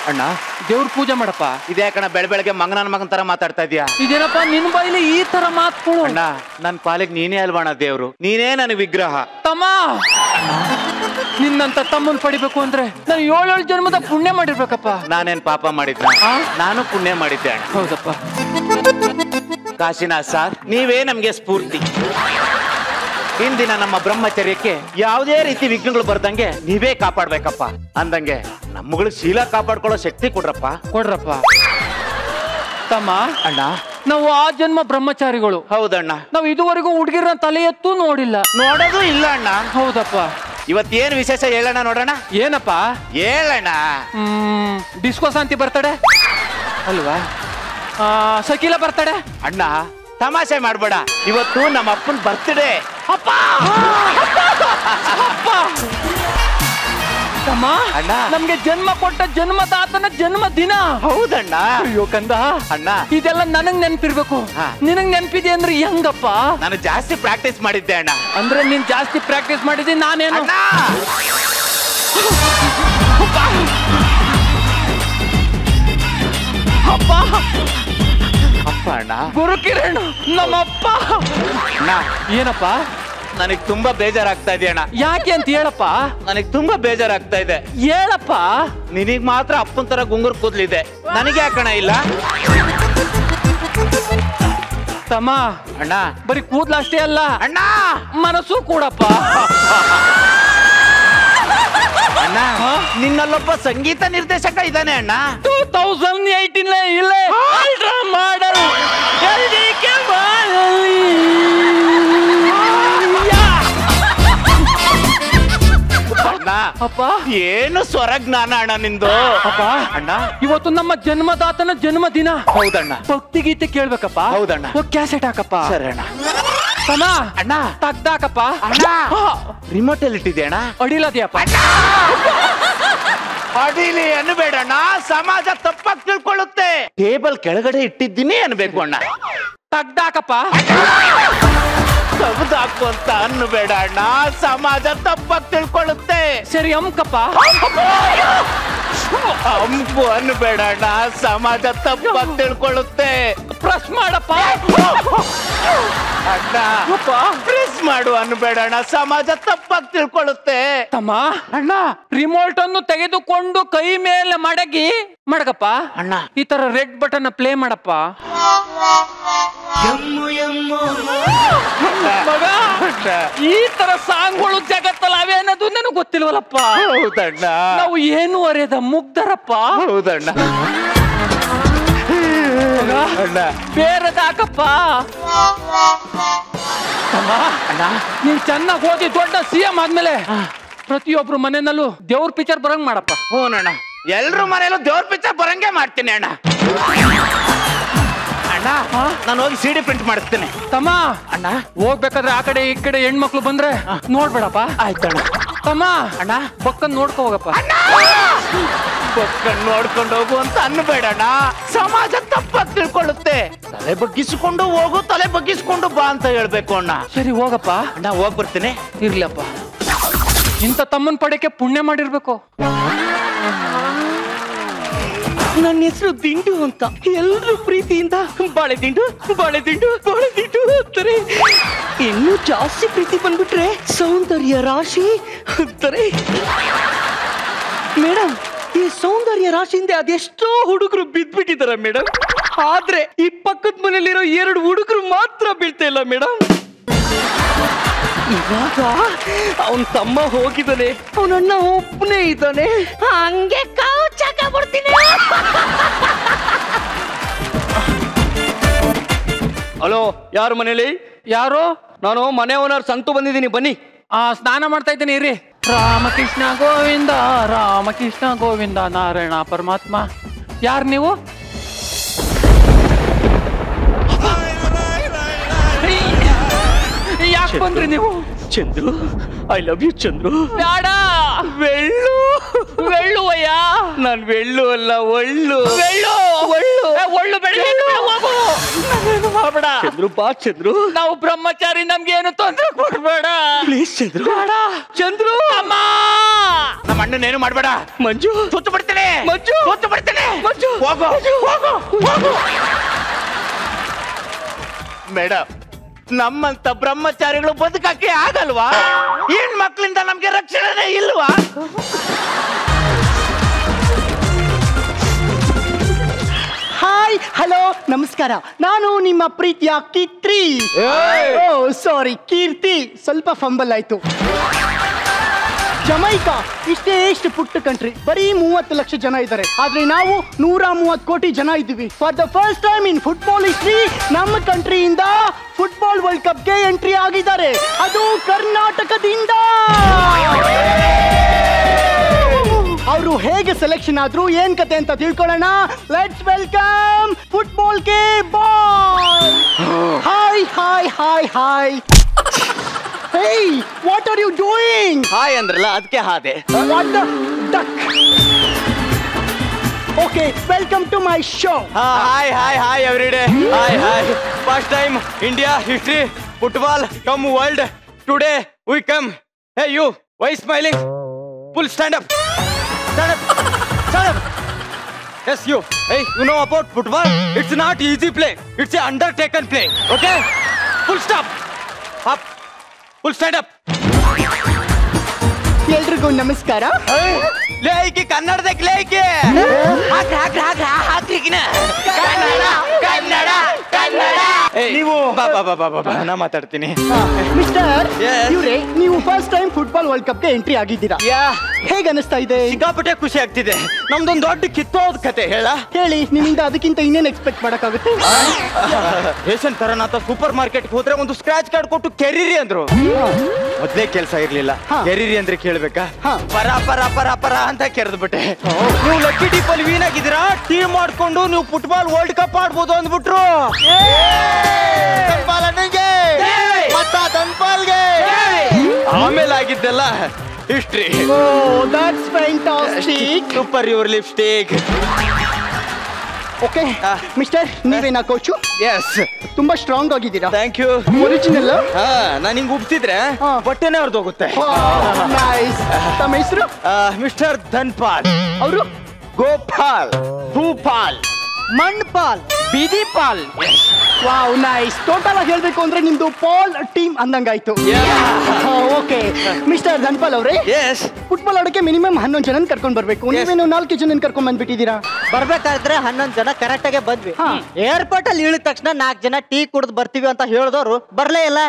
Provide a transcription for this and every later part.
ಅಣ್ಣ ದೇವ್ರ ಪೂಜೆ ಮಾಡಪ್ಪ. ಇದೇ ಕಣ ಬೆಳಗ್ಗೆ ಮಂಗನ ಮಗನ ತರ ಮಾತಾಡ್ತಾ ಇದೀಯಾ. ಇದೇನಪ್ಪ ನಿನ್ ಬಾಯಿಲಿ ಈ ತರ ಮಾತುಗಳು? ಅಣ್ಣ ನನ್ ಪಾಲಿಗೆ ನೀನೇ ಅಲ್ವಣ ದೇವ್ರು, ನೀನೇ ನನಗೆ ವಿಗ್ರಹ. ತಮ್ಮ ನಿನ್ನಂತ ತಮ್ಮನ್ ಪಡಿಬೇಕು ಅಂದ್ರೆ ನಾನು 7 ಜನ್ಮದ ಪುಣ್ಯ ಮಾಡಿರ್ಬೇಕಪ್ಪ. ನಾನೇನ್ ಪಾಪ ಮಾಡಿದ್ನ? ನಾನು ಪುಣ್ಯ ಮಾಡಿದ್ದೆ ಅಣ್ಣ. ಹೌದಪ್ಪ. ಕಾಶಿನಾಥ್ ಸರ್, ನೀವೇ ನಮ್ಗೆ ಸ್ಫೂರ್ತಿ. ಇಂದಿನ ನಮ್ಮ ಬ್ರಹ್ಮಚರ್ಯಕ್ಕೆ ಯಾವುದೇ ರೀತಿ ವಿಘ್ನಗಳು ಬರ್ದಂಗೆ ನೀವೇ ಕಾಪಾಡ್ಬೇಕಪ್ಪ. ಅಂದಂಗೆ ನಮ್ಮಗಳು ಶೀಲ ಕಾಪಾಡ್ಕೊಳ್ಳೋ ಶಕ್ತಿ ಕೊಡ್ರಪ್ಪ. ತಮ್ಮ ಅಣ್ಣ ನಾವು ಆ ಜನ್ಮ ಬ್ರಹ್ಮಚಾರಿಗಳು. ಹೌದಣ್ಣ. ನಾವು ಇದುವರೆಗೂ ಹುಡುಗಿರ ತಲೆ ಎತ್ತೂ ನೋಡಿಲ್ಲ. ನೋಡೋದು ಇಲ್ಲ ಅಣ್ಣ. ಹೌದಪ್ಪ. ಇವತ್ತೇನು ವಿಶೇಷ ಹೇಳೋಣ ನೋಡೋಣ. ಏನಪ್ಪ ಹೇಳಣ್ಣ. ಡಿಸ್ಕೋ ಶಾಂತಿ ಬರ್ತಡೆ ಅಲ್ವಾ? ಸಕೀಲ ಬರ್ತಡೆ. ಅಣ್ಣ ತಮಾಷೆ ಮಾಡ್ಬೇಡ, ಇವತ್ತು ನಮ್ಮ ಅಪ್ಪನ ಬರ್ತ್ಡೇ. ತಮ್ಮ ಅಣ್ಣ ನಮ್ಗೆ ಜನ್ಮ ಕೊಟ್ಟ ಜನ್ಮದಾತನ ಜನ್ಮ ದಿನ. ಹೌದಣ್ಣ. ಅಯ್ಯೋ ಕಂದ ಅಣ್ಣ, ಇದೆಲ್ಲ ನನಗ್ ನೆನ್ಪಿರ್ಬೇಕು. ನಿನಗ್ ನೆನ್ಪಿದೆ ಅಂದ್ರೆ ಹೆಂಗಪ್ಪ? ನಾನು ಜಾಸ್ತಿ ಪ್ರಾಕ್ಟೀಸ್ ಮಾಡಿದ್ದೆ ಅಣ್ಣ. ಅಂದ್ರೆ ನೀನ್ ಜಾಸ್ತಿ ಪ್ರಾಕ್ಟೀಸ್ ಮಾಡಿದ್ದೀನಿ, ನಾನೇನು? ಅಪ್ಪ ಅಪ್ಪ ಅಣ್ಣ, ಗುರುಕಿರಣ್ ನಮ್ಮಪ್ಪ. ಏನಪ್ಪ? ನನಗ್ ತುಂಬಾ ಬೇಜಾರಾಗ್ತಾ ಇದೆ ಅಣ್ಣ. ಯಾಕೆ ಅಂತ ಹೇಳಪ್ಪ. ನನಗ್ ತುಂಬಾ ಬೇಜಾರಾಗ್ತಾ ಇದೆ. ಹೇಳಪ್ಪ. ನಿನಗ್ ಮಾತ್ರ ಅಪ್ಪನ ತರ ಗುಂಗುರ್ ಕೂದ್ಲಿದೆ, ನನಗೆ ಯಾಕಣ ಇಲ್ಲ? ತಮ್ಮ ಅಣ್ಣ ಬರೀ ಕೂದ್ಲ ಅಷ್ಟೇ ಅಲ್ಲ ಅಣ್ಣ, ಮನಸ್ಸು ಕೂಡಪ್ಪ. ಅಣ್ಣ ನಿನ್ನಲ್ಲೊಬ್ಬ ಸಂಗೀತ ನಿರ್ದೇಶಕ ಇದ್ದಾನೆ ಅಣ್ಣ. 2018 ಇಲ್ಲೇ ಅಲ್ಟ್ರಾ ಮಾಡಲ್ ಅಪ್ಪ. ಏನು ಸ್ವರಜ್ಞಾನ ಅಣ್ಣ ನಿಂದು. ಅಪ್ಪ ಅಣ್ಣ ಇವತ್ತು ನಮ್ಮ ಜನ್ಮದಾತನ ಜನ್ಮದಿನ. ಹೌದಣ್ಣ. ಭಕ್ತಿ ಗೀತೆ ಕೇಳ್ಬೇಕಪ್ಪ. ಹೌದಣ್ಣ. ಕ್ಯಾಸೆಟ್ ಹಾಕಪ್ಪ. ಸರಿ ಅಣ್ಣ. ತಮ್ಮ ಅಣ್ಣ ತಗ್ದಾಕಪ್ಪ. ಅಣ್ಣ ರಿಮೋಟ್ ಅಲ್ಲಿ ಇಟ್ಟಿದೆ ಅಣ್ಣ. ಅಡಿಲದ್ಯಪ್ಪ. ಅಡಿಲಿ ಅನ್ಬೇಡಣ್ಣ, ಸಮಾಜ ತಪ್ಪಾಗಿ ತಿಳ್ಕೊಳ್ಳುತ್ತೆ. ಟೇಬಲ್ ಕೆಳಗಡೆ ಇಟ್ಟಿದ್ದೀನಿ ಅನ್ಬೇಕು ಅಣ್ಣ. ತಗ್ದಾಕಪ್ಪ. ತೆಗ್ದಾಕು ಅಂತ ಅನ್ಬೇಡ ಅಣ್ಣ, ಸಮಾಜ ತಪ್ಪಾಗಿ ತಿಳ್ಕೊಳ್ಳುತ್ತೆ. ಸರಿ ಅಮ್ಕಪ್ಪ. ಅಂಬು ಅನ್ಬೇಡ ಅಣ್ಣ, ಸಮಾಜ ತಪ್ಪಾಗಿ ತಿಳ್ಕೊಳ್ಳುತ್ತೆ. ಪ್ರೆಸ್ ಮಾಡಪ್ಪ. ಅಣ್ಣ ಪ್ರೆಸ್ ಮಾಡು ಅನ್ಬೇಡ ಅಣ್ಣ, ಸಮಾಜ ತಪ್ಪಾಗಿ ತಿಳ್ಕೊಳ್ಳುತ್ತೆ. ತಮ್ಮ ಅಣ್ಣ ರಿಮೋಟ್ ಅನ್ನು ತೆಗೆದುಕೊಂಡು ಕೈ ಮೇಲೆ ಮಡಗಪ್ಪ. ಅಣ್ಣ ಈ ತರ ರೆಡ್ ಬಟನ್ ಪ್ಲೇ ಮಾಡಪ್ಪ. ಮಗ ಈ ತರ ಸಾಂಗ್ಗಳು ಜಗತ್ತಲ್ಲ ಅವೇ ಅನ್ನೋದು ನನಗೆ ಗೊತ್ತಿಲ್ವಲ್ಲಪ್ಪ. ಹೌದಣ್ಣ. ನಾವು ಏನು ಅರೆದ ಮುಗ್ಧರಪ್ಪ. ಹೌದಣ್ಣ. ಅಣ್ಣ ಬೇರೆದಾಕಪ್ಪ. ಅಣ್ಣ ನೀನ್ ಚೆನ್ನಾಗಿ ಓದಿ ದೊಡ್ಡ CM ಆದ್ಮೇಲೆ ಪ್ರತಿಯೊಬ್ರು ಮನೆಯಲ್ಲೂ ದೇವ್ರ ಪಿಕ್ಚರ್ ಬರಂಗ್ ಮಾಡಪ್ಪ. ಹ್ಞೂನಣ್ಣ, ಎಲ್ರು ಮನೆಯಲ್ಲೂ ದೇವ್ರ ಪಿಕ್ಚರ್ ಬರಂಗೆ ಮಾಡ್ತೀನಿ ಅಣ್ಣ. ಅಣ್ಣ ನಾನು ಹೋಗಿ CD ಪ್ರಿಂಟ್ ಮಾಡಿಸ್ತೇನೆ. ತಮ್ಮ ಅಣ್ಣ ಹೋಗ್ಬೇಕಾದ್ರೆ ಆ ಕಡೆ ಈ ಕಡೆ ಹೆಣ್ಮಕ್ಳು ಬಂದ್ರೆ ನೋಡ್ಬೇಡಪ್ಪ. ಆಯ್ತಣ್ಣ. ತಮ್ಮ ಅಣ್ಣ ಪಕ್ಕನ್ ನೋಡ್ಕೊ ಹೋಗಪ್ಪ. ಪಕ್ಕನ್ ನೋಡ್ಕೊಂಡು ಹೋಗು ಅಂತ ಅನ್ಬೇಡಣ್ಣ, ಸಮಾಜ ತಪ್ಪಾಗಿ ತಿಳ್ಕೊಳ್ಳುತ್ತೆ. ತಲೆ ಬಗ್ಗಿಸಿಕೊಂಡು ಹೋಗು, ತಲೆ ಬಗ್ಗಿಸ್ಕೊಂಡು ಬಾ ಅಂತ ಹೇಳ್ಬೇಕು ಅಣ್ಣ. ಸರಿ ಹೋಗಪ್ಪ. ಅಣ್ಣ ಹೋಗ್ಬರ್ತೀನಿ. ಇರ್ಲಪ್ಪ, ಇಂಥ ತಮ್ಮನ್ ಪಡೆಕೆ ಪುಣ್ಯ ಮಾಡಿರ್ಬೇಕು. ನನ್ನ ಹೆಸರು ದಿಂಡು ಅಂತ, ಎಲ್ರು ಪ್ರೀತಿಯಿಂದ ಬಾಳೆ ದಿಂಡು ಬಾಳೆ ದಿಂಡು ಬಾಳೆ ದಿಂಡು ಅಂತಾರೆ. ಇನ್ನೂ ಜಾಸ್ತಿ ಪ್ರೀತಿ ಬಂದ್ಬಿಟ್ರೆ ಸೌಂದರ್ಯ ರಾಶಿ ಅಂತಾರೆ. ಮೇಡಮ್, ಈ ಸೌಂದರ್ಯ ರಾಶಿಯಿಂದ ಅದೆಷ್ಟೋ ಹುಡುಗರು ಬಿದ್ದ್ಬಿಟ್ಟಿದಾರೆ ಮೇಡಮ್. ಆದ್ರೆ ಈ ಪಕ್ಕದ ಮನೇಲಿರೋ 2 ಹುಡುಗರು ಮಾತ್ರ ಬೀಳ್ತಾ ಇಲ್ಲ ಮೇಡಮ್. ಇವಾಗ ಅವನ್ ತಮ್ಮ ಹೋಗಿದ್ದಾನೆ, ಅವನಣ್ಣ ಒಬ್ಬನೇ ಇದ್ದಾನೆ. ಹಂಗೆ ಬಿಡ್ತೀನಿ. ಹಲೋ, ಯಾರು ಮನೇಲಿ? ಯಾರು? ನಾನು ಮನೆ ಓನರ್ ಸಂತು ಬಂದಿದ್ದೀನಿ, ಬನ್ನಿ. ಸ್ನಾನ ಮಾಡ್ತಾ ಇದ್ದೀನಿ ಇರಿ. ರಾಮಕೃಷ್ಣ ಗೋವಿಂದ ರಾಮಕೃಷ್ಣ ಗೋವಿಂದ ನಾರಾಯಣ ಪರಮಾತ್ಮ. ಯಾರು ನೀವು? ಯಾಕೆ ಬಂದ್ರಿ ನೀವು? Chandru, I love you Chandru. ಬೇಡ, ವೆಳ್ಳು ವೆಳ್ಳುವಯ್ಯ. ನಾನ್ ವೆಳ್ಳು ಅಲ್ಲ, ಒಳ್ಳು. ವೆಳ್ಳು ಒಳ್ಳು ಒಳ್ಳು ಬೆಳ್ಳು ಹೋಗು. ಮಾಡಬೇಡ ಚಂದ್ರು ಬಾ ಚಂದ್ರು. ನಾವು ಬ್ರಹ್ಮಚಾರಿ, ನಮ್ಗೆ ಏನು ತೊಂದ್ರೆ ಕೊಡ್ಬೇಡ ಪ್ಲೀಸ್ ಚಂದ್ರು. ಬೇಡ ಚಂದ್ರು. ಅಮ್ಮ. ನಮ್ಮ ಅಣ್ಣನೇನು ಮಾಡ್ಬೇಡ. ಮಂಜು ಸುತ್ತು ಬಿಡ್ತೇನೆ. ಮಂಜು ಸುತ್ತು ಬಿಡ್ತೇನೆ. ಮಂಜು ಹೋಗು ಹೋಗು ಹೋಗು. ಮೇಡಮ್, ನಮ್ಮಂತ ಬ್ರಹ್ಮಚಾರಿಗಳು ಬದುಕಕ್ಕೆ ಆಗಲ್ವಾ? ಹೆಣ್ಮಕ್ಳಿಂದ ನಮ್ಗೆ ರಕ್ಷಣೆ ಇಲ್ವಾ? ಹಾಯ್, ಹಲೋ, ನಮಸ್ಕಾರ. ನಾನು ನಿಮ್ಮ ಪ್ರೀತಿಯ ಕೀರ್ತಿ. ಓ ಸಾರಿ, ಕೀರ್ತಿ. ಸ್ವಲ್ಪ ಫಂಬಲ್ ಆಯ್ತು. ಜಮೈಕಾ ಎಷ್ಟು ಪುಟ್ಟ ಕಂಟ್ರಿ, ಬರೀ 30 ಲಕ್ಷ ಜನ ಇದ್ದಾರೆ. ಆದ್ರೆ ನಾವು 130 ಕೋಟಿ ಜನ ಇದ್ದೀವಿ. For the first time in football history ನಮ್ಮ ಕಂಟ್ರಿಯಿಂದ ಫುಟ್ಬಾಲ್ ವರ್ಲ್ಡ್ ಕಪ್ಗೆ ಎಂಟ್ರಿ ಆಗಿದ್ದಾರೆ. ಅದು ಕರ್ನಾಟಕದಿಂದ. ಅವರು ಹೇಗೆ ಸೆಲೆಕ್ಷನ್ ಆದ್ರು, ಏನ್ ಕತೆ ಅಂತ ತಿಳ್ಕೊಳ್ಳೋಣ. ಲೆಟ್ಸ್ ವೆಲ್ಕಮ್ ಫುಟ್ಬಾಲ್ ಗೆ ball. Hi hi hi hi. Hey, what are you doing? ಹಾಯ್ ಅಂದ್ರಲ್ಲ, ಅದಕ್ಕೆ ಹಾದೆ. What the duck? Okay, welcome to my show. Hi hi hi everyday. Hi. First time India history football come world. Today we come. Hey you, why smiling? Full stand up. Stand up! Stand up! Yes, you. Hey, you know about football? It's not easy play. It's an undertaken play. Okay? Full stop. Up. Full stand up. ಎಲ್ರಿಗೂ ನಮಸ್ಕಾರ. ಲೇಕಿ ಕನ್ನಡದಕ್ಕೆ ಲೇಕಿ. ನೀವು ನಾ ಮಾತಾಡ್ತೀನಿ. Mister, Yes. ಇವ್ರೆ, ನೀವು first time football world ಕಪ್ಗೆ entry ಆಗಿದ್ದೀರಾ. ಹೇಗೆ ಅನಿಸ್ತಾ ಇದೆ? ಸಿಕ್ಕಾಪಟ್ಟೆ ಖುಷಿ ಆಗ್ತಿದೆ. ನಮ್ದೊಂದು ದೊಡ್ಡ ಕಿತ್ತೋದ್ ಕತೆ ಹೇಳ. ಹೇಳಿ, ನಿಮ್ಮಿಂದ ಅದಕ್ಕಿಂತ ಇನ್ನೇನು ಎಕ್ಸ್ಪೆಕ್ಟ್ ಮಾಡಕ್ಕಾಗುತ್ತೆ? ರೇಷನ್ ತರನಾಥ ಸೂಪರ್ ಮಾರ್ಕೆಟ್ ಹೋದ್ರೆ ಒಂದು ಸ್ಕ್ರಾಚ್ ಕಾರ್ಡ್ ಕೊಟ್ಟು ಕೆರೀರಿ ಅಂದ್ರು. ಮೊದ್ಲೇ ಕೆಲಸ ಇರ್ಲಿಲ್ಲ. ಕೆರೀರಿ ಅಂದ್ರೆ ಕೇಳ್ಬೇಕಾ? ಪರ ಪರ ಪರ ಪರ ಅಂತ ಕೆರೆದ್ಬಿಟ್ಟೆ. ನೀವು ಲಕ್ಕಿ ಡೀಪ್ ಅಲ್ಲಿ ವೀನ್ ಆಗಿದ್ದೀರಾ, ಟೀಮ್ ಮಾಡ್ಕೊಂಡು ನೀವು ಫುಟ್ಬಾಲ್ ವರ್ಲ್ಡ್ ಕಪ್ ಆಡ್ಬೋದು ಅಂದ್ಬಿಟ್ರು. ಆಮೇಲೆ ಆಗಿದ್ದೆಲ್ಲ history. That's fantastic. Super your lipstick. Okay mister, ನೀವೇನಾ ಕೋಚು? ಎಸ್, ತುಂಬಾ ಸ್ಟ್ರಾಂಗ್ ಆಗಿದ್ದೀರಾ. Thank you. ಒರಿಜಿನಲ್. ನಾನು ಹಿಂಗ್ ಉಬ್ಸಿದ್ರೆ ಬಟ್ಟೆನೇ ಹೊರದೋಗುತ್ತೆ. ನೈಸ್. ತಮ್ಮ ಹೆಸರು? ಮಿಸ್ಟರ್ ಧನ್ಪಾಲ್. ಅವರು? ಗೋಪಾಲ್. ಭೂಪಾಲ್. ಮಣ್ಪಾಲ್. ಬೀದಿ ಪಾಲ್. Wow, nice. ಟೋಟಲ್ ಆಗಿ ಹೇಳ್ಬೇಕು ಅಂದ್ರೆ ನಿಮ್ದು ಪಾಲ್ ಟೀಮ್ ಅಂದಂಗಾಯ್ತು. ಓಕೆ ಮಿಸ್ಟರ್ ಧನ್ಪಾಲ್ ಅವರೇ, ಎಸ್. ಫುಟ್ಬಾಲ್ ಆಡೋಕೆ ಮಿನಿಮಮ್ 11 ಜನ ಕರ್ಕೊಂಡ್ ಬರ್ಬೇಕು. ನೀವೇನು 4 ಜನ ಕರ್ಕೊಂಡ್ ಬಂದ್ಬಿಟ್ಟಿದ್ದೀರಾ. ಬರ್ಬೇಕಾದ್ರೆ 11 ಜನ ಕರೆಕ್ಟ್ ಆಗಿ ಬಂದ್ವಿ. ಏರ್ಪೋರ್ಟ್ ಅಲ್ಲಿ ಇಳಿದ ತಕ್ಷಣ 4 ಜನ ಟೀ ಕುಡ್ದು ಬರ್ತೀವಿ ಅಂತ ಹೇಳಿದವರು ಬರ್ಲೇ ಇಲ್ಲ.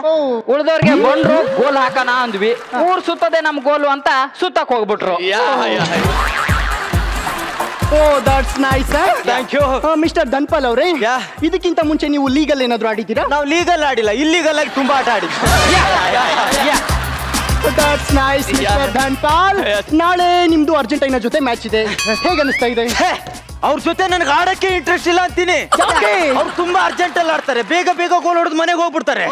ಉಳ್ದವ್ರಿಗೆ ಬಂದ್ರು ಗೋಲ್ ಹಾಕಣ ಅಂದ್ವಿ. ಊರ್ ಸುತ್ತದೆ ನಮ್ ಗೋಲು ಅಂತ ಸುತ್ತಕ್ ಹೋಗ್ಬಿಟ್ರು. Oh, that's nice. Thank you. Mister Dhanpal ಅವರೇ, Yeah. ಇದಕ್ಕಿಂತ ಮುಂಚೆ ನೀವು ಲೀಗಲ್ ಏನಾದ್ರು ಆಡಿದ್ದೀರಾ? ನಾವು ಲೀಗಲ್ ಆಡಿಲ್ಲ, ಇಲ್ಲಿಗಲ್ ಆಗಿ ತುಂಬಾ ಆಟ ಆಡಿದ್ವಿ. That's nice mister Dhanpal. ನಾಳೆ ನಿಮ್ದು ಅರ್ಜೆಂಟೈನಾ ಜೊತೆ ಮ್ಯಾಚ್ ಇದೆ. ಹೇಗೆ ಅನಿಸ್ತಾ ಇದೆ? ಅವ್ರ ಜೊತೆ ನನಗೆ ಆಡಕ್ಕೆ ಇಂಟ್ರೆಸ್ಟ್ ಇಲ್ಲ ಅಂತೀನಿ. ಯಾಕೆ? ಅವ್ರು ತುಂಬಾ ಅರ್ಜೆಂಟ್ ಅಲ್ಲಿ ಆಡ್ತಾರೆ, ಬೇಗ ಬೇಗ ಗೋಲ್ ಹೊಡೆದು ಮನೆಗೆ ಹೋಗ್ಬಿಡ್ತಾರೆ.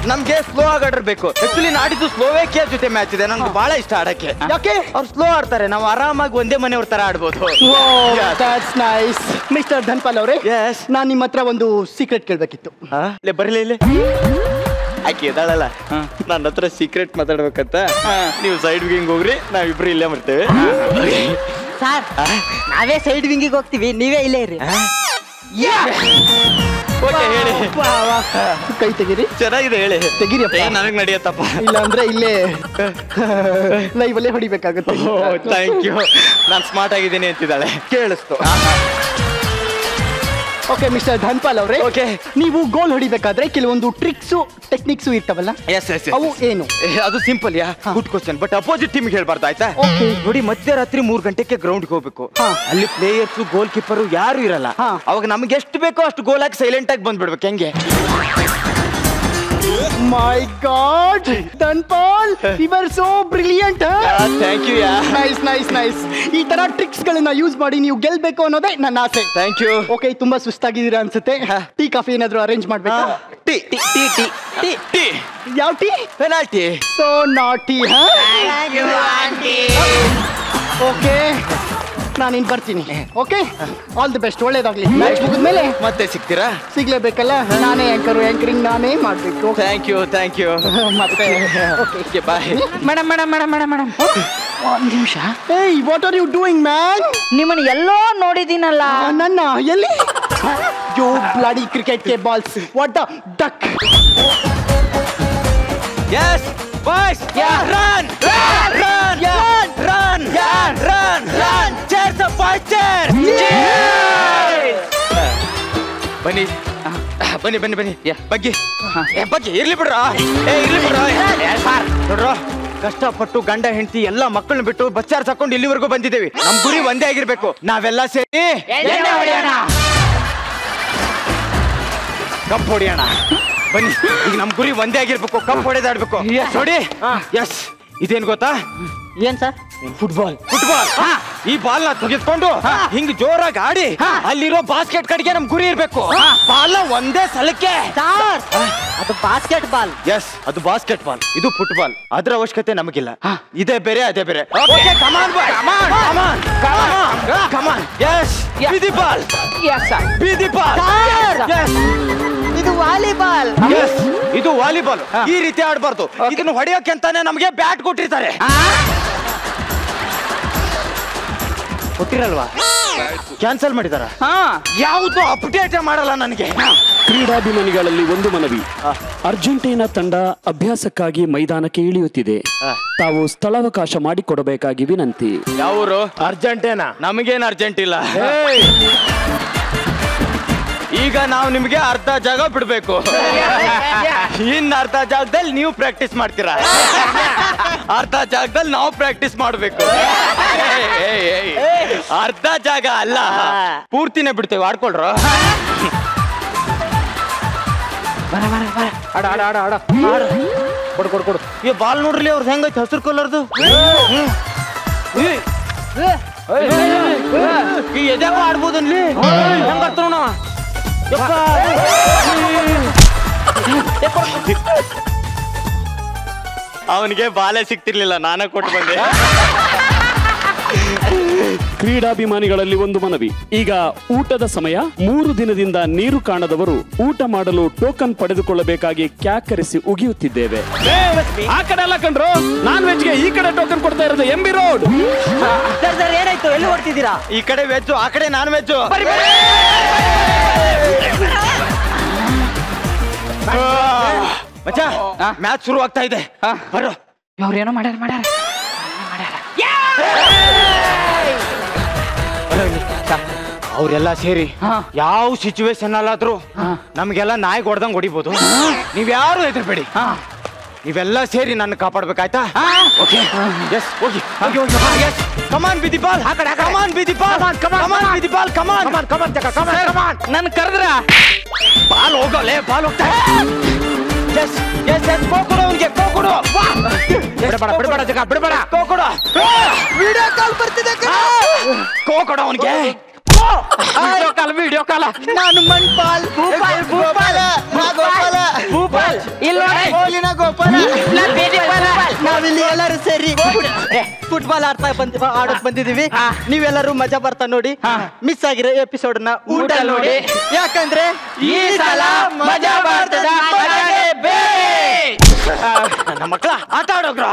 ನಮ್ಗೆ ಸ್ಲೋ ಆಗಿ ಆಡಿರ್ಬೇಕು. ಆಕ್ಚುಲಿ ನಾಡಿದ್ದು ಸ್ಲೋವೇಕಿಯಾ ಜೊತೆ ಮ್ಯಾಚ್ ಇದೆ, ನನ್ಗೆ ಬಹಳ ಇಷ್ಟ ಆಡಕ್ಕೆ. ಯಾಕೆ? ಅವ್ರು ಸ್ಲೋ ಆಡ್ತಾರೆ, ನಾವು ಆರಾಮಾಗಿ ಒಂದೇ ಮನೆಯವ್ರ ತರ ಆಡ್ಬೋದು. ದಟ್ಸ್ ನೈಸ್ ಮಿಸ್ಟರ್ ಧನ್ಪಾಲ್ ಅವರೇ. Yes. ನಾನ್ ನಿಮ್ಮ ಹತ್ರ ಒಂದು ಸೀಕ್ರೆಟ್ ಕೇಳ್ಬೇಕಿತ್ತು. ಬರ್ಲಿ ಇಲ್ಲಿ ಆಕೆ ಇದ್ದಾಳಲ್ಲ, ನನ್ನ ಹತ್ರ ಸೀಕ್ರೆಟ್ ಮಾತಾಡ್ಬೇಕಂತ. ನೀವು ಸೈಡ್ ವಿಂಗ್ ಹೋಗ್ರಿ, ನಾವಿಬ್ರು ಇಲ್ಲೇ ಬರ್ತೇವೆ. ಸರ್, ನಾವೇ ಸೈಡ್ ವಿಂಗಿಗೆ ಹೋಗ್ತೀವಿ, ನೀವೇ ಇಲ್ಲೇ ಇರಿ. ಓಕೆ, ಹೇಳಿ. ಕೈ ತೆಗೀರಿ. ಚೆನ್ನಾಗಿದೆ, ಹೇಳಿ. ತೆಗೀರಿಯಪ್ಪ. ನನಗ್ ನಡೆಯತ್ತಪ್ಪ. ಇಲ್ಲ ಅಂದ್ರೆ ಇಲ್ಲೇ ಲೈವ್ ಅಲ್ಲೇ ಹೊಡಿಬೇಕಾಗುತ್ತೆ. Thank you. ನಾನು ಸ್ಮಾರ್ಟ್ ಆಗಿದ್ದೀನಿ ಅಂತಿದ್ದಾಳೆ, ಕೇಳಿಸ್ತು. ಓಕೆ ಮಿಸ್ಟರ್ ಧನ್ಪಾಲ್ ಅವರೇ, ಓಕೆ. ನೀವು ಗೋಲ್ ಹೊಡಿಬೇಕಾದ್ರೆ ಕೆಲವೊಂದು ಟ್ರಿಕ್ಸು ಟೆಕ್ನಿಕ್ಸು ಇರ್ತಾವಲ್ಲ, ಎಸ್ ಎಸ್. ಅವು ಏನು? ಅದು simple yeah, good question. But opposite team ಹೇಳ್ಬಾರ್ದು, ಆಯ್ತಾ? Okay. ನೋಡಿ, ಮಧ್ಯರಾತ್ರಿ 3 ಗಂಟೆಗೆ ಗ್ರೌಂಡ್ಗೆ ಹೋಗ್ಬೇಕು. ಅಲ್ಲಿ ಪ್ಲೇಯರ್ಸ್, ಗೋಲ್ ಕೀಪರ್ ಯಾರು ಇರಲ್ಲ. ಅವಾಗ ನಮ್ಗೆ ಎಷ್ಟು ಬೇಕೋ ಅಷ್ಟು ಗೋಲ್ ಹಾಕಿ ಸೈಲೆಂಟ್ ಆಗಿ ಬಂದ್ಬಿಡ್ಬೇಕು. ಹೆಂಗೆ? My god, Dhanpal, you are so brilliant. Thank you. Nice nice nice. ಈ ತರ ಟ್ರಿಕ್ಸ್ ಗಳನ್ನ ಯೂಸ್ ಮಾಡಿ ನೀವು ಗೆಲ್ಬೇಕು ಅನ್ನೋದೇ ನನ್ನ ಆಸೆ. Thank you. ಓಕೆ, ತುಂಬಾ ಸುಸ್ತಾಗಿದ್ದೀರಾ ಅನ್ಸುತ್ತೆ. ಟೀ ಕಾಫಿ ಏನಾದ್ರು ಅರೇಂಜ್ ಮಾಡ್ಬೇಕಾ? Tea tea tea tea tea tea. ಯಾವ tea? Penalty. So naughty. Okay, ನಾನಿನ್ ಬರ್ತೀನಿ. ಓಕೆ, ಆಲ್ ದಿ ಬೆಸ್ಟ್, ಒಳ್ಳೇದಾಗ್ಲಿ. ಮ್ಯಾಚ್ ಮುಗಿದ್ಮೇಲೆ ಮತ್ತೆ ಸಿಗ್ತೀರಾ? ಸಿಗ್ಲೇಬೇಕಲ್ಲ, ನಾನೇ ಆಂಕರಿಂಗ್ ನಾನೇ ಮಾಡ್ಬೇಕು. ಥ್ಯಾಂಕ್ ಯು ಮತ್ತೆ okay bye. Madam madam madam madam madam ಒಂದ್ ನಿಮಿಷ. ಏಯ್, what are you doing man? ನಿಮ್ಮನ್ನ ಎಲ್ಲೋ ನೋಡಿದೀನಲ್ಲ. ನನ್ನ ಎಲ್ಲಿ? ಯು ಬ್ಲಡಿ ಕ್ರಿಕೆಟ್ ಗೆ balls, what the duck. Yes, boys, run, cheers, fighter. ಬನ್ನಿ ಬಗ್ಗೆ ಇರ್ಲಿ ಬಿಡ್ರ. ನೋಡ್ರ, ಕಷ್ಟಪಟ್ಟು ಗಂಡ ಹೆಂಡತಿ ಎಲ್ಲ ಮಕ್ಕಳನ್ನ ಬಿಟ್ಟು ಬಚ್ಚಾರ್ ತಕೊಂಡು ಇಲ್ಲಿವರೆಗೂ ಬಂದಿದ್ದೇವೆ. ನಮ್ ಗುರಿ ಒಂದೇ ಆಗಿರ್ಬೇಕು. ನಾವೆಲ್ಲ ಸೇರಿ ಕಪ್ ಹೊಡಿಯೋಣ. ಬನ್ನಿ, ಈಗ ನಮ್ ಗುರಿ ಒಂದೇ ಆಗಿರ್ಬೇಕು. ಕಪ್ ಹೊಡೆದಾಡ್ಬೇಕು ನೋಡಿ. ಎಸ್, ಇದೇನ್ ಗೊತ್ತಾ? ಏನ್ ಸರ್? ಫುಟ್ಬಾಲ್. ಈ ಬಾಲ್ ನ ತೆಗೆದುಕೊಂಡು ಹಿಂಗ್ ಜೋರಾಗಿ ಆಡಿ ಅಲ್ಲಿರೋ ಬಾಸ್ಕೆಟ್ ಕಡೆಗೆ ನಮ್ ಗುರಿ ಇರ್ಬೇಕು. ಬಾಲ್ ಒಂದೇ ಸಲಕ್ಕೆ. ಅದು ಬಾಸ್ಕೆಟ್ ಬಾಲ್. ಎಸ್, ಅದು ಬಾಸ್ಕೆಟ್ ಬಾಲ್, ಇದು ಫುಟ್ಬಾಲ್. ಅದ್ರ ಅವಶ್ಯಕತೆ ನಮಗಿಲ್ಲ. ಇದೇ ಬೇರೆ ಅದೇ ಬೇರೆ. ಬೀದಿ ಬಾಲ್. ಇದು ವಾಲಿಬಾಲ್. ಇದು ವಾಲಿಬಾಲ್. ಈ ರೀತಿ ಆಡ್ಬಾರ್ದು. ಇದನ್ನು ಹೊಡೆಯೋಕೆ ಅಂತಾನೆ ನಮಗೆ ಬ್ಯಾಟ್ ಕೊಟ್ಟಿರ್ತಾರೆ. ಕೊಟ್ಟಿರಲ್ವಾ? ಕ್ಯಾನ್ಸಲ್ ಮಾಡಿದಾರ? ಯಾವುದು ಅಪ್ಡೇಟ್ ಮಾಡಲ್ಲ ನನಗೆ. ಕ್ರೀಡಾಭಿಮಾನಿಗಳಲ್ಲಿ ಒಂದು ಮನವಿ. ಅರ್ಜೆಂಟೀನಾ ತಂಡ ಅಭ್ಯಾಸಕ್ಕಾಗಿ ಮೈದಾನಕ್ಕೆ ಇಳಿಯುತ್ತಿದೆ. ತಾವು ಸ್ಥಳಾವಕಾಶ ಮಾಡಿಕೊಡಬೇಕಾಗಿ ವಿನಂತಿ. ಯಾವೂರು? ಅರ್ಜೆಂಟೀನಾ. ನಮಗೇನು ಅರ್ಜೆಂಟ್ ಇಲ್ಲ. ಈಗ ನಾವು ನಿಮಗೆ ಅರ್ಧ ಜಾಗ ಬಿಡ್ಬೇಕು. ಇನ್ ಅರ್ಧ ಜಾಗದಲ್ಲಿ ನೀವು ಪ್ರಾಕ್ಟೀಸ್ ಮಾಡ್ತೀರಾ, ಅರ್ಧ ಜಾಗದಲ್ಲಿ ನಾವು ಪ್ರಾಕ್ಟೀಸ್ ಮಾಡ್ಬೇಕು. ಅರ್ಧ ಜಾಗ ಅಲ್ಲ, ಪೂರ್ತಿನೇ ಬಿಡ್ತೇವೆ. ಆಡ್ಕೊಳ್ರ. ಕೊಡು. ಈ ಬಾಲ್ ನೋಡ್ರಿ ಅವ್ರದ್ದು ಹೆಂಗೈತೆ, ಹಸಿರು ಕಲರ್ದು. ಈ ಎದೆಗೂ ಆಡ್ಬೋದನ್ಲಿ. ಹೆಂಗ ಆಡ್ತಾರ ನಾವು? ಅವನಿಗೆ ಬಾಲೆ ಸಿಗ್ತಿರ್ಲಿಲ್ಲ, ನಾನೇ ಕೊಟ್ಟು ಬಂದೆ. ಕ್ರೀಡಾಭಿಮಾನಿಗಳಲ್ಲಿ ಒಂದು ಮನವಿ. ಈಗ ಊಟದ ಸಮಯ. 3 ದಿನದಿಂದ ನೀರು ಕಾಣದವರು ಊಟ ಮಾಡಲು ಟೋಕನ್ ಪಡೆದುಕೊಳ್ಳಬೇಕಾಗಿ ಕ್ಯಾಕರಿಸಿ ಉಗಿಯುತ್ತಿದ್ದೇವೆ. ಆ ಕಡೆ ಎಲ್ಲ ಕಂಡ್ರು, ನಾನ್ ವೆಜ್ಗೆ ಈ ಕಡೆ ಟೋಕನ್ ಕೊಡ್ತಾ ಇರೋದು MB ರೋಡ್. ಏನಾಯ್ತು? ಎಲ್ಲಿ ಹೊಡ್ತಿದ್ದೀರಾ? ಈ ಕಡೆ ವೆಜ್, ಆ ಕಡೆ ನಾನ್ ವೆಜ್. ಮಚ್ಚ, ಮ್ಯಾಚ್ ಶುರು ಆಗ್ತಾ ಇದೆ. ಬರೋ. ಅವ್ರೇನೋ ಮಾಡ್ಯಾರ. ಅವರೆಲ್ಲ ಸೇರಿ ಯಾವ ಸಿಚುವೇಶನ್ ಅಲ್ಲಾದ್ರೂ ನಮ್ಗೆಲ್ಲ ನಾಯಿ ಹೊಡೆದಂಗ್ ಹೊಡಿಬಹುದು. ನೀವ್ಯಾರು ಹೆದರ್ಬೇಡಿ. ನೀವೆಲ್ಲ ಸೇರಿ ನನ್ನ ಕಾಪಾಡ್ಬೇಕಾಯ್ತಾ? ಓಕೆ. ಎಸ್, ಹೋಗಿ. ಕಮಾನ್ ಬಿದಿ ಬಾಲ್. ಕಮಾನ್ ಬಿದಿ ಬಾಲ್. ಕಮಾನ್ ಬಿದಿ ಬಾಲ್. ಕಮಾನ್. ನನ್ ಕರೆದ್ರ ಬಾಲ್ ಹೋಗಲೇ, ಬಾಲ್ ಹೋಗ್ತಾ. ಎಸ್, ಕೊಡು ಅವನಿಗೆ, ಕೊಡು. ಬಿಡಬೇಡ ಜಗ, ಬಿಡಬೇಡ. ಕೊಡು. ವಿಡಿಯೋ ಕಾಲ್ ಬರ್ತಿದೆ. ಕೊಡು ಅವನಿಗೆ. ವಿಡಿಯೋ ಕಾಲ. ನಾನು ಮಣ್ಪಾಲ್. ಭೂಪಾಲ್. ಇಲ್ಲ ಗೋಪಾಲ. ನಾವಿಲ್ಲಿ ಎಲ್ಲರೂ ಸೇರಿ ಫುಟ್ಬಾಲ್ ಆಡೋಕ್ ಬಂದಿದೀವಿ. ನೀವೆಲ್ಲರೂ ಮಜಾ ಬರ್ತಾ ನೋಡಿ. ಮಿಸ್ ಆಗಿರೋ ಎಪಿಸೋಡ್ ನ ಊಟ ನೋಡಿ. ಯಾಕಂದ್ರೆ ಈ ಸಲ ಮಜಾ ಬರ್ತದ. ನಮ್ಮ ಮಕ್ಕಳ ಆಟ ಆಡೋಗ್ರ.